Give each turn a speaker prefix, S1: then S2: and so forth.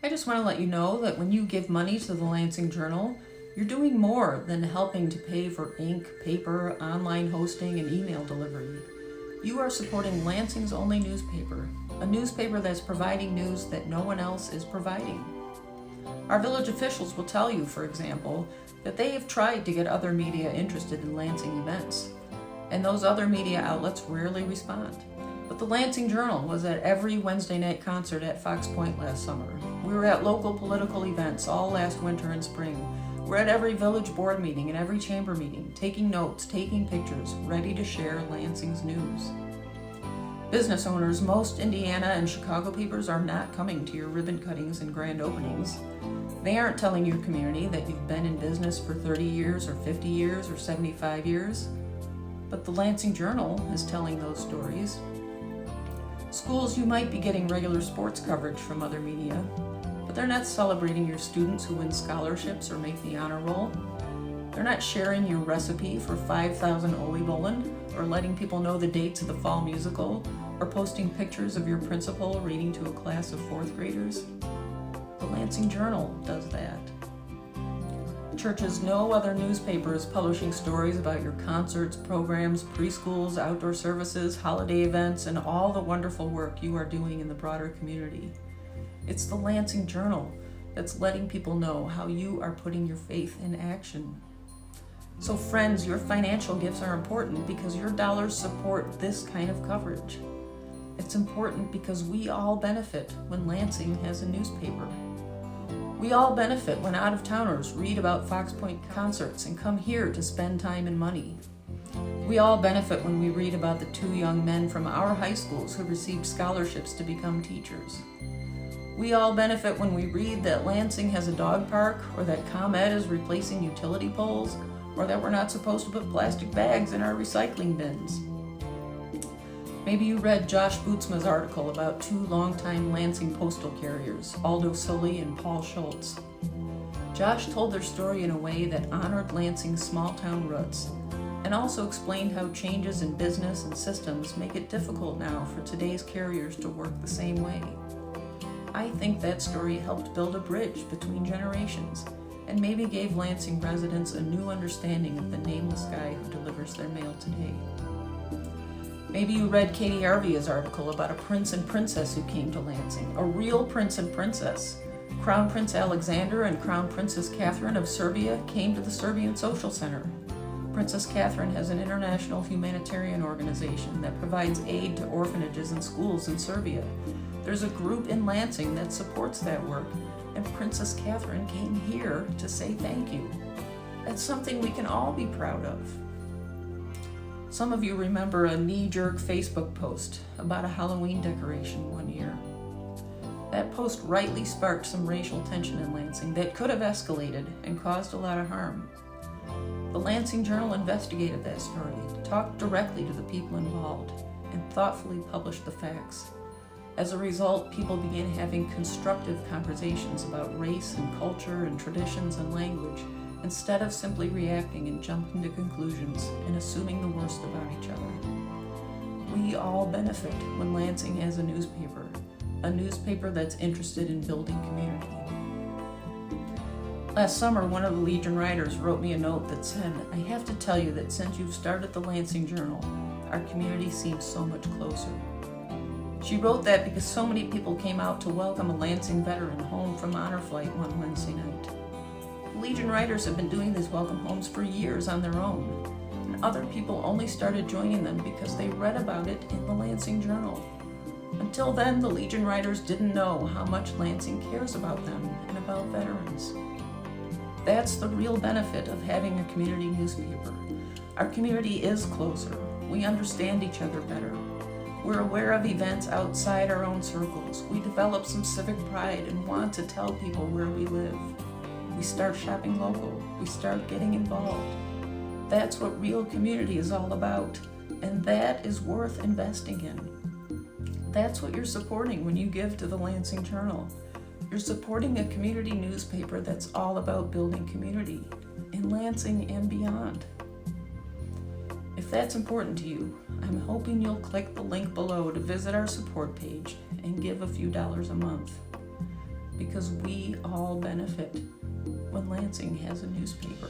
S1: I just want to let you know that when you give money to the Lansing Journal, you're doing more than helping to pay for ink, paper, online hosting, and email delivery. You are supporting Lansing's only newspaper, a newspaper that's providing news that no one else is providing. Our village officials will tell you, for example, that they have tried to get other media interested in Lansing events, and those other media outlets rarely respond. But the Lansing Journal was at every Wednesday night concert at Fox Point last summer. We were at local political events all last winter and spring. We're at every village board meeting and every chamber meeting, taking notes, taking pictures, ready to share Lansing's news. Business owners, most Indiana and Chicago papers are not coming to your ribbon cuttings and grand openings. They aren't telling your community that you've been in business for 30 years or 50 years or 75 years. But the Lansing Journal is telling those stories. Schools, you might be getting regular sports coverage from other media, but they're not celebrating your students who win scholarships or make the honor roll. They're not sharing your recipe for 5,000 Oli Bolin, or letting people know the dates of the fall musical, or posting pictures of your principal reading to a class of fourth graders. The Lansing Journal does that. Churches, no other newspaper is publishing stories about your concerts, programs, preschools, outdoor services, holiday events, and all the wonderful work you are doing in the broader community. It's the Lansing Journal that's letting people know how you are putting your faith in action. So friends, your financial gifts are important because your dollars support this kind of coverage. It's important because we all benefit when Lansing has a newspaper. We all benefit when out-of-towners read about Fox Point concerts and come here to spend time and money. We all benefit when we read about the two young men from our high schools who received scholarships to become teachers. We all benefit when we read that Lansing has a dog park, or that ComEd is replacing utility poles, or that we're not supposed to put plastic bags in our recycling bins. Maybe you read Josh Bootsma's article about two longtime Lansing postal carriers, Aldo Sully and Paul Schultz. Josh told their story in a way that honored Lansing's small-town roots, and also explained how changes in business and systems make it difficult now for today's carriers to work the same way. I think that story helped build a bridge between generations, and maybe gave Lansing residents a new understanding of the nameless guy who delivers their mail today. Maybe you read Katie Arvia's article about a prince and princess who came to Lansing, a real prince and princess. Crown Prince Alexander and Crown Princess Catherine of Serbia came to the Serbian Social Center. Princess Catherine has an international humanitarian organization that provides aid to orphanages and schools in Serbia. There's a group in Lansing that supports that work, and Princess Catherine came here to say thank you. That's something we can all be proud of. Some of you remember a knee-jerk Facebook post about a Halloween decoration one year. That post rightly sparked some racial tension in Lansing that could have escalated and caused a lot of harm. The Lansing Journal investigated that story, talked directly to the people involved, and thoughtfully published the facts. As a result, people began having constructive conversations about race and culture and traditions and language, instead of simply reacting and jumping to conclusions and assuming the worst about each other. We all benefit when Lansing has a newspaper that's interested in building community. Last summer, one of the Legion writers wrote me a note that said, "I have to tell you that since you've started the Lansing Journal, our community seems so much closer." She wrote that because so many people came out to welcome a Lansing veteran home from honor flight one Wednesday night. Legion writers have been doing these welcome homes for years on their own, and other people only started joining them because they read about it in the Lansing Journal. Until then, the Legion writers didn't know how much Lansing cares about them and about veterans. That's the real benefit of having a community newspaper. Our community is closer. We understand each other better. We're aware of events outside our own circles. We develop some civic pride and want to tell people where we live. We start shopping local. We start getting involved. That's what real community is all about, and that is worth investing in. That's what you're supporting when you give to the Lansing Journal. You're supporting a community newspaper that's all about building community in Lansing and beyond. If that's important to you, I'm hoping you'll click the link below to visit our support page and give a few dollars a month. because we all benefit when Lansing has a newspaper.